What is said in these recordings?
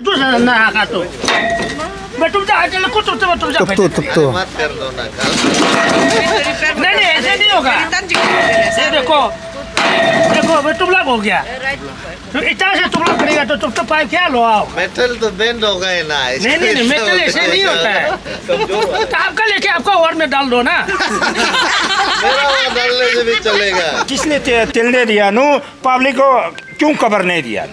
तुझं नका तो मैं तुमच्या हाताला कुठं तुमच्या तो मत कर दो ना कल नहीं नहीं ऐसे नहीं होगा ये देखो मैं तुम हो गया तो इतना से तुम करेगा तो तुम तो पाइप क्या लो आओ मेटल तो बेंड हो गए ना नहीं नहीं नहीं मेटल ऐसे नहीं होता है तो आपका लेके आपका वार्ड में डाल दो ना मेरा वहाँ डालने से भी चलेगा किसने तिलने दिया नो पब्लिक को क्यों खबर नहीं दिया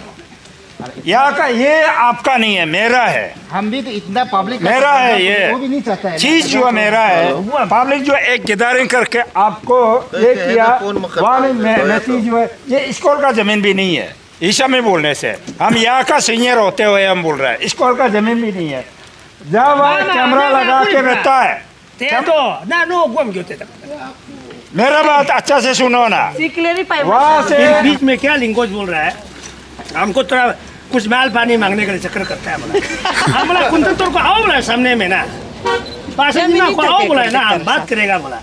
यहाँ का ये आपका नहीं है मेरा है हम भी तो इतना पब्लिक मेरा है ये वो भी नहीं चाहता है चीज जो मेरा है पब्लिक जो एक गिदारिंग करके आपको ये किया वहाँ में मैसेज जो है ये स्कूल का जमीन भी नहीं है ईशा में बोलने से हम यहाँ का सीनियर होते हुए हम बोल रहे हैं स्कूल का जमीन भी नहीं है जहाँ वहाँ कैमरा लगा के रहता है तो ना नो गुम क्यों थे मेरा बात अच्छा से सुनो ना वहाँ से बीच में क्या लिंगोज बोल रहा है हमको थोड़ा कुछ माल पानी मांगने के लिए चक्कर करता है बोला हम बोला कुंतल तोर को आओ बोला सामने में ना पास निमा को आओ बोला ना हम बात करेगा बोला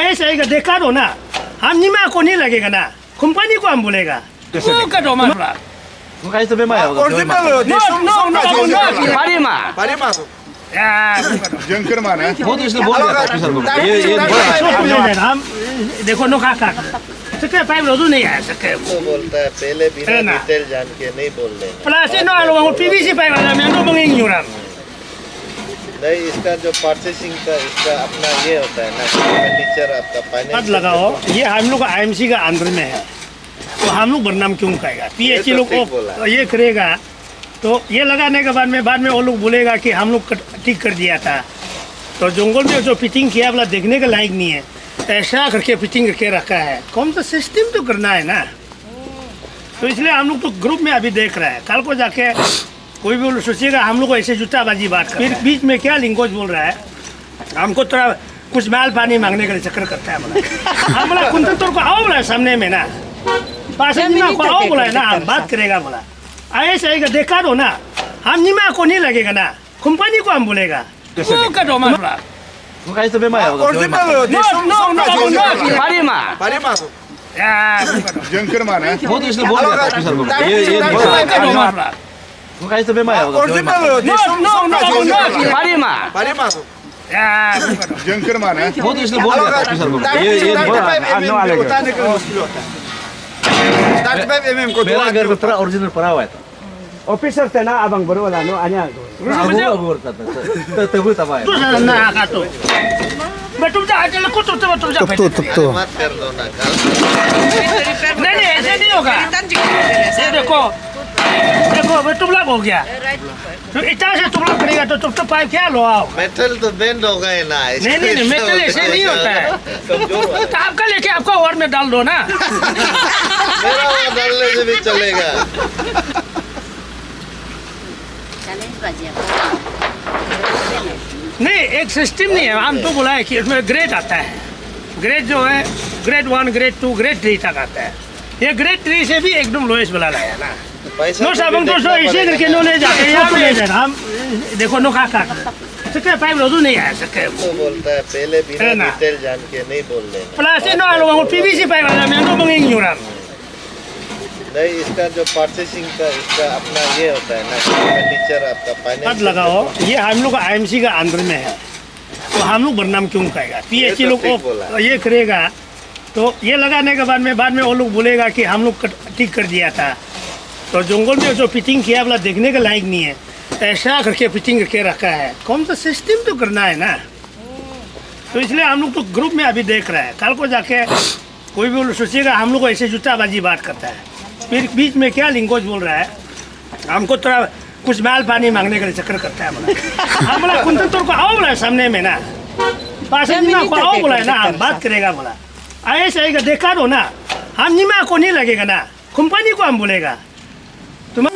ऐसे आएगा देखा दो ना हम निमा को नहीं लगेगा ना कंपनी को हम बोलेगा वो करो मामला हम देखो नो का सके पाइप रोजू नहीं आया सके तो बोलता है पहले बिना डिटेल जान के नहीं बोल देना प्लास्टिक नो आलो वो पीवीसी पाइप वाला मैं नो मंगेंगे यूरा नहीं इसका जो परचेसिंग का इसका अपना ये होता है ना फर्नीचर आपका फाइनेंस मत लगाओ ये हम लोग आईएमसी का अंदर में है तो हम लोग बदनाम क्यों कहेगा पीएचई लोग को ये करेगा तो ये लगाने के बाद में वो लोग बोलेगा कि हम लोग ठीक कर दिया था तो जंगल में जो फिटिंग किया वाला देखने के लायक नहीं है ऐसा करके फिटिंग करके रखा है कौन सा सिस्टम तो करना है ना तो इसलिए हम लोग तो ग्रुप में अभी देख रहे हैं कल को जाके कोई भी सोचेगा हम लोग को ऐसे जूताबाजी बात कर फिर बीच में क्या लिंगोज बोल रहा है हमको थोड़ा कुछ माल पानी मांगने के लिए चक्कर करता है बोला हम बोला कुंतल तोर को आओ बोला सामने में ना पास निमा को आओ बोला ना हम बात करेगा बोला ऐसे आएगा देखा दो ना हम निमा को नहीं लगेगा ना कंपनी को हम बोलेगा वो करो मामला जंकर माना जंकर माना मेरा घर में पूरा ओरिजिनल पड़ा हुआ है ऑफिसर थे ना abang baru wala no anya तब तब तुझं नका तो मैं तुमच्या हाताला कुठं तुमच्या तो मत कर दो ना कल नहीं नहीं ऐसे नहीं होगा ये देखो मैं तुम हो गया तो इतना से तुम करेगा तो तुम तो पाइप क्या लो आओ मेटल तो बेंड हो गए ना नहीं नहीं नहीं मेटल ऐसे नहीं होता है तो आपका लेके आपका वार्ड में डाल दो ना मेरा वहाँ डालने से भी चलेगा नहीं एक सिस्टम नहीं है हम तो बोला है कि इसमें ग्रेड आता है ग्रेड जो है ग्रेड 1 ग्रेड 2 ग्रेड 3 तक आता है ये ग्रेड 3 से भी एकदम लोएस्ट वाला लाया ना नो साबंग तो सो इसे करके नो ले जाते यहाँ पे ले जाना हम देखो नो का सके पाइप रोजू नहीं आया सके तो बोलता है पहले बिना डिटेल जान के नहीं बोल देना प्लास्टिक नो आलो वो पीवीसी पाइप वाला मैं नो मंगेंगे यूरा नहीं इसका जो परचेसिंग का इसका अपना ये होता है ना फर्नीचर आपका फाइनेंस मत लगाओ ये हम लोग आईएमसी का अंदर में है तो हम लोग बदनाम क्यों कहेगा पीएचई लोग को ये करेगा तो ये लगाने के बाद में वो लोग बोलेगा कि हम लोग ठीक कर दिया था तो जंगल में जो फिटिंग किया वाला देखने के लायक नहीं है ऐसा करके फिटिंग करके रखा है कौन सा सिस्टम तो करना है ना तो इसलिए हम लोग तो ग्रुप में अभी देख रहे हैं कल को जाके कोई भी सोचेगा हम लोग को ऐसे जूताबाजी बात करता है फिर बीच में क्या लिंगोज बोल रहा है हमको थोड़ा कुछ माल पानी मांगने के लिए चक्कर करता है बोला हम बोला कुंतल तोर को आओ बोला सामने में ना पास निमा को आओ बोला ना हम बात करेगा बोला ऐसे आएगा देखा दो ना हम निमा को नहीं लगेगा ना कंपनी को हम बोलेगा तुम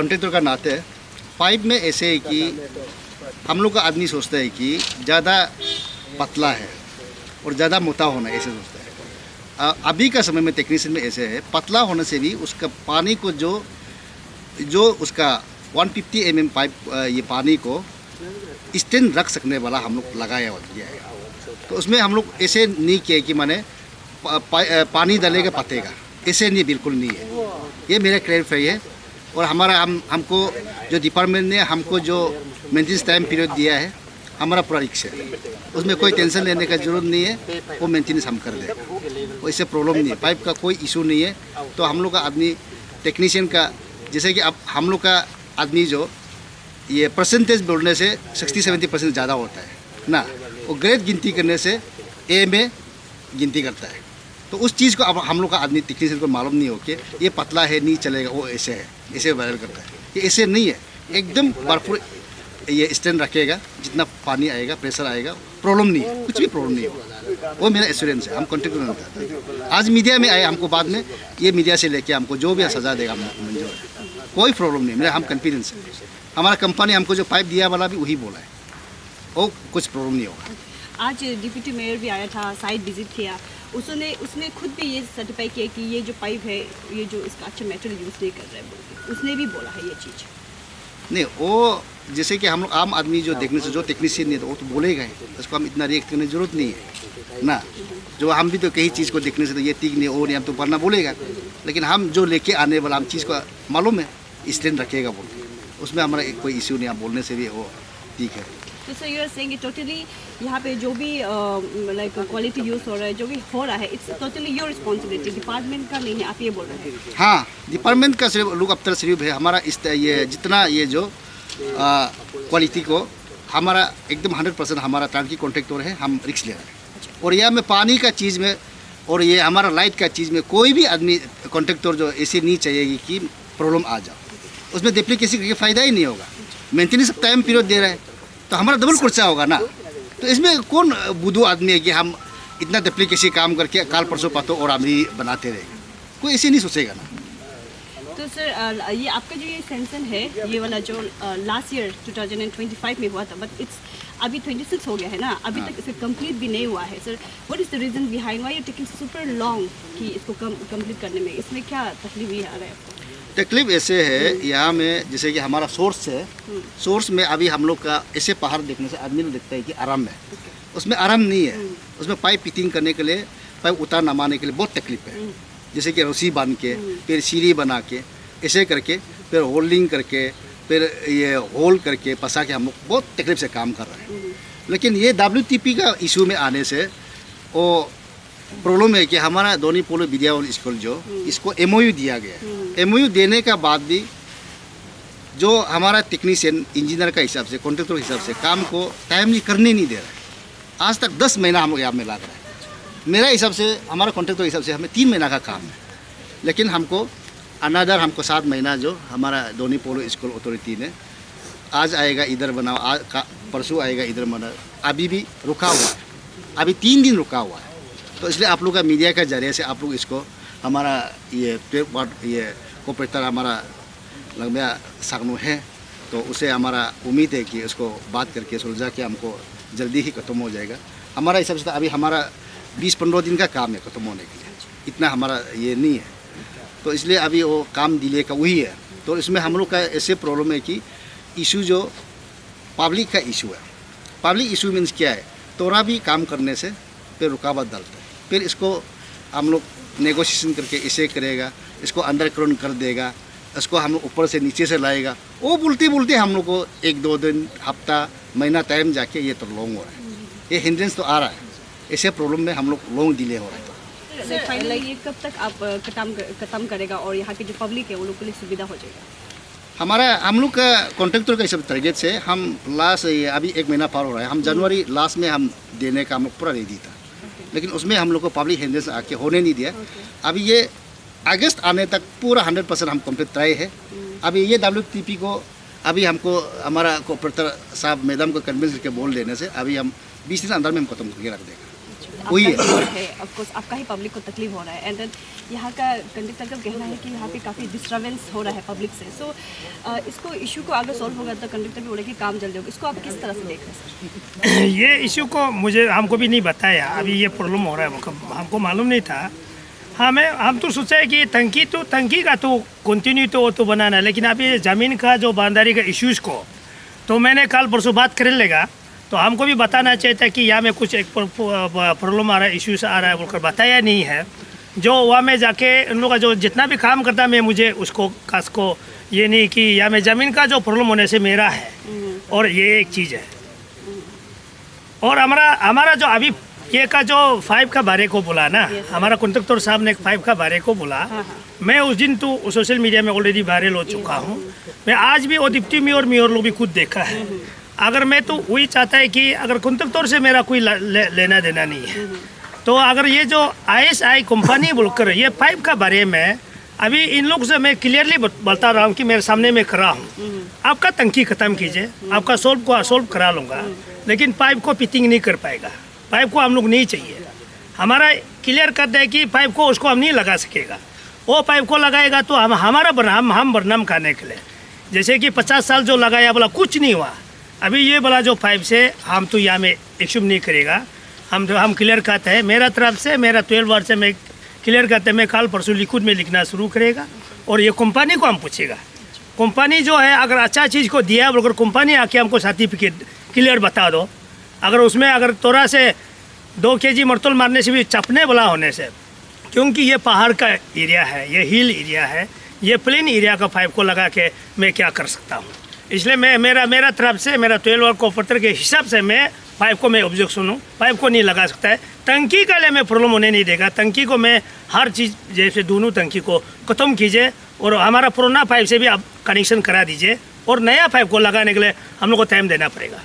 कॉन्ट्रैक्टर का नाते पाइप में ऐसे है कि हम लोग का आदमी सोचता है कि ज़्यादा पतला है और ज़्यादा मोटा होना ऐसे सोचता है। अभी का समय में टेक्नीशियन में ऐसे है, पतला होने से भी उसका पानी को जो उसका 150 mm पाइप ये पानी को स्टैंड रख सकने वाला हम लोग लगाया गया है। तो उसमें हम लोग ऐसे नहीं किए कि माने पानी डालेगा पतेगा, ऐसे नहीं, बिल्कुल नहीं है। ये मेरा क्लैरिफाई है। और हमको जो डिपार्टमेंट ने हमको जो मेंटेनेंस टाइम पीरियड दिया है, हमारा पूरा रिक्स है, उसमें कोई टेंशन लेने का जरूरत नहीं है। वो मेंटेनेंस हम कर देंगे, वो इससे प्रॉब्लम नहीं है, पाइप का कोई इशू नहीं है। तो हम लोग का आदमी टेक्नीशियन का, जैसे कि अब हम लोग का आदमी जो ये परसेंटेज बोलने से 60-70% ज़्यादा होता है ना, वो ग्रेड गिनती करने से ए में गिनती करता है। तो उस चीज़ को अब हम लोग का आदमी टेक्नीशियन को मालूम नहीं हो कि ये पतला है, नहीं चलेगा, वो ऐसे है, ऐसे वायरल करता है। ये ऐसे नहीं है, एकदम भरपूर ये स्टैंड रखेगा, जितना पानी आएगा, प्रेशर आएगा, प्रॉब्लम नहीं है, कुछ भी प्रॉब्लम नहीं होगा। वो मेरा एश्योरेंस है, हम कॉन्ट्रैक्टर नहीं बताते हैं। आज मीडिया में आए हमको, बाद में ये मीडिया से लेके हमको जो भी सजा देगा हम मंजूर है, कोई प्रॉब्लम नहीं, मेरा हम कॉन्फिडेंस है। हमारा कंपनी हमको जो पाइप दिया वाला भी वही बोला है, वो कुछ प्रॉब्लम नहीं होगा। आज डिप्टी मेयर भी आया था, साइट विजिट किया, उसने खुद भी ये सर्टिफाई किया कि ये जो पाइप है, ये जो इसका अच्छा मेटेरियल यूज़ नहीं कर रहा है बोल के, उसने भी बोला है ये चीज़। नहीं, वो जैसे कि हम लोग आम आदमी जो देखने से, जो टेक्नीशियन नहीं, तो वो तो बोलेगा ही, उसको हम इतना रिएक्ट करने की जरूरत नहीं है ना। जो हम भी तो कई चीज़ को देखने से तो ये ठीक नहीं, और नहीं, हम तो पढ़ना बोलेगा, लेकिन हम जो लेके आने वाला हम चीज़ को मालूम है, स्टैंड रखेगा बोल के, उसमें हमारा कोई इश्यू नहीं, आप बोलने से भी वो ठीक है। तो sir you are saying totally यहाँ पे जो भी लाइक क्वालिटी यूज़ हो रहा है, जो भी हो रहा है, it's totally your responsibility, department का नहीं है, आप ये बोल रहे हैं? हाँ, डिपार्टमेंट का सिर्फ लुक आफ्टर सिर्फ है हमारा। ये जितना ये जो क्वालिटी को हमारा एकदम 100% हमारा टारकी कॉन्ट्रैक्टर है, हम रिस्क ले रहे हैं। और यह में पानी का चीज़ में और ये हमारा लाइट का चीज़ में कोई भी आदमी कॉन्ट्रैक्टर जो ऐसे नहीं चाहिए कि प्रॉब्लम आ जाए, उसमें डेप्लीकेशन का फ़ायदा ही नहीं होगा। मेंटेनेंस टाइम पीरियड दे रहा है तो हमारा डबल खर्चा होगा ना। तो इसमें कौन बुद्धू आदमी है कि हम इतना डेप्लीकेशन काम करके काल परसों पातो और आदमी बनाते रहेगा, कोई ऐसे नहीं सोचेगा ना। तो सर ये आपका जो ये सेंसन है, ये वाला जो लास्ट ईयर 2025 में हुआ था, बट इट्स अभी 26 हो गया है ना, अभी तक इसे कंप्लीट भी नहीं हुआ है। Sir what is the reason behind why you taking super long कि इसको कंप्लीट करने में, इसमें क्या तकलीफ भी आ रहा है आपको? तकलीफ ऐसे है, यहाँ में जैसे कि हमारा सोर्स है, सोर्स में अभी हम लोग का ऐसे पहाड़ देखने से आदमी लोग देखता है कि आराम है, उसमें आराम नहीं है। उसमें पाइप फिटिंग करने के लिए, पाइप उतार नमाने के लिए बहुत तकलीफ है। जैसे कि रस्सी बांध के, फिर सीढ़ी बना के, ऐसे करके, फिर होल्डिंग करके, फिर ये होल करके फंसा के हम लोग बहुत तकलीफ से काम कर रहे हैं। लेकिन ये WTP का इशू में आने से वो प्रॉब्लम है कि हमारा दोनी पोलो विद्यावल स्कूल जो इसको MOU दिया गया, MOU देने का बाद भी जो हमारा टेक्नीशियन इंजीनियर का हिसाब से, कॉन्ट्रैक्टर के हिसाब से काम को टाइमली करने नहीं दे रहा है। आज तक 10 महीना हम यहाँ में लग रहा है। मेरा हिसाब से, हमारा कॉन्ट्रैक्टर के हिसाब से हमें 3 महीना का काम है, लेकिन हमको अनदर 7 महीना जो हमारा दोनी पोलो स्कूल अथॉरिटी ने आज आएगा इधर बनाओ, परसों आएगा इधर बनाओ, अभी भी रुका हुआ है, अभी 3 दिन रुका हुआ है। तो इसलिए आप लोग का मीडिया के जरिए से आप लोग इसको हमारा ये कोऑपरेटर हमारा लगभग सागनो है, तो उसे हमारा उम्मीद है कि उसको बात करके सुलझा के हमको जल्दी ही ख़त्म हो जाएगा। हमारा हिसाब से अभी हमारा 20-15 दिन का काम है ख़त्म होने के लिए, इतना हमारा ये नहीं है। तो इसलिए अभी वो काम डिले का वही है। तो इसमें हम लोग का ऐसे प्रॉब्लम है कि इशू जो पब्लिक का इशू है, पब्लिक इशू मीन्स क्या है, थोड़ा भी काम करने से फिर रुकावट डालता है, फिर इसको हम लोग नेगोशिएशन करके इसे करेगा, इसको अंडरग्राउंड कर देगा, इसको हम लोग ऊपर से नीचे से लाएगा, वो बोलते बोलते हम लोग को 1-2 दिन, हफ्ता, महीना टाइम जाके ये तो लॉन्ग हो रहा है, ये हिंड्रेंस तो आ रहा है। ऐसे प्रॉब्लम में हम लोग लॉन्ग डिले हो रहा है। सर फाइनली ये कब तक आप खत्म करेगा और यहाँ की जो पब्लिक है वो लोग के लिए सुविधा हो जाएगा? हम लोग का कॉन्ट्रैक्टर का सब टारगेट से हम लास्ट अभी 1 महीना पार हो रहा है, हम जनवरी लास्ट में हम देने का हम लोग पूरा रेडी था, लेकिन उसमें हम लोग को पब्लिक हिंड्रेंस आके होने नहीं दिया। अभी ये अगस्त आने तक पूरा 100% हम कंप्लीट ट्राई है। अभी ये WTP को अभी हमको हमारा कोऑपरेटर साहब मैडम को कन्विंस करके बोल देने से अभी हम 20 दिन अंदर में हम खत्म करके रख देंगे। वही है। ऑफ कोर्स आपका ही पब्लिक को तकलीफ हो रहा है, एंड देन यहाँ का कंडक्टर का कहना है कि यहाँ पे काफ़ी डिस्टर्बेंस हो रहा है पब्लिक से। सो इसको इशू को अगर सॉल्व होगा तो कंडक्टर भी बोलेगी काम जल्दी होगा। इसको आप किस तरह से देख रहे हैं सर? ये इशू को हमको भी नहीं बताया, अभी ये प्रॉब्लम हो रहा है, हमको मालूम नहीं था। हम तो सोचा है कि टंकी का तो कंटिन्यू तो बनाना है, लेकिन अभी ज़मीन का जो बांधारी का इश्यूज़ को तो मैंने कल परसों बात कर लेगा, तो हमको भी बताना चाहिए था कि यहाँ में कुछ एक प्रॉब्लम आ रहा है, इश्यूज आ रहा है बोलकर बताया नहीं है। जो वहाँ में जाके उन लोग का जो जितना भी काम करता है मैं मुझे उसको खास को ये नहीं कि यहाँ में ज़मीन का जो प्रॉब्लम होने से मेरा है, और ये एक चीज़ है। और हमारा जो अभी ये का जो 5 का बारे को बोला ना, हमारा कॉन्ट्रैक्टर साहब ने 5 का बारे को बोला, मैं उस दिन तो सोशल मीडिया में ऑलरेडी वायरल हो चुका हूँ। मैं आज भी वो दीप्ति मेयर लोग भी खुद देखा है। अगर मैं तो वही चाहता है कि अगर कॉन्ट्रैक्टर से मेरा कोई लेना देना नहीं है, तो अगर ये जो ISI कंपनी बोलकर ये 5 का बारे में अभी इन लोग से मैं क्लियरली बता रहा हूँ कि मेरे सामने में खड़ा हूँ, आपका टंकी ख़त्म कीजिए, आपका सोल्व करा लूँगा, लेकिन पाइप को फिटिंग नहीं कर पाएगा। पाइप को हम लोग नहीं चाहिए, हमारा क्लियर कर दे कि पाइप को उसको हम नहीं लगा सकेगा। वो पाइप को लगाएगा तो हम बदनाम खाने के लिए, जैसे कि 50 साल जो लगाया बोला कुछ नहीं हुआ, अभी ये बोला जो पाइप से हम तो यहाँ में एक्शुम नहीं करेगा। हम क्लियर करते हैं, मेरा तरफ से मेरा 12 वर्ड से मैं क्लियर करते हैं, मैं कल परसों लिखुद में लिखना शुरू करेगा, और ये कंपनी को हम पूछेगा, कंपनी जो है अगर अच्छा चीज़ को दिया अगर कंपनी आके हमको सर्टिफिकेट क्लियर बता दो, अगर उसमें अगर थोड़ा से 2 kg मरतल मारने से भी चपने वाला होने से, क्योंकि ये पहाड़ का एरिया है, ये हिल एरिया है, ये प्लेन एरिया का पाइप को लगा के मैं क्या कर सकता हूँ। इसलिए मैं मेरा तरफ से मेरा 12 वर्ड ऑपरेटर के हिसाब से मैं पाइप को मैं ऑब्जेक्शन हूँ, पाइप को नहीं लगा सकता है। टंकी का लिए मैं प्रॉब्लम होने नहीं देगा, टंकी को मैं हर चीज़ जैसे दोनों टंकी को ख़त्म कीजिए, और हमारा पुराना पाइप से भी आप कनेक्शन करा दीजिए, और नया पाइप को लगाने के लिए हम लोग को टाइम देना पड़ेगा।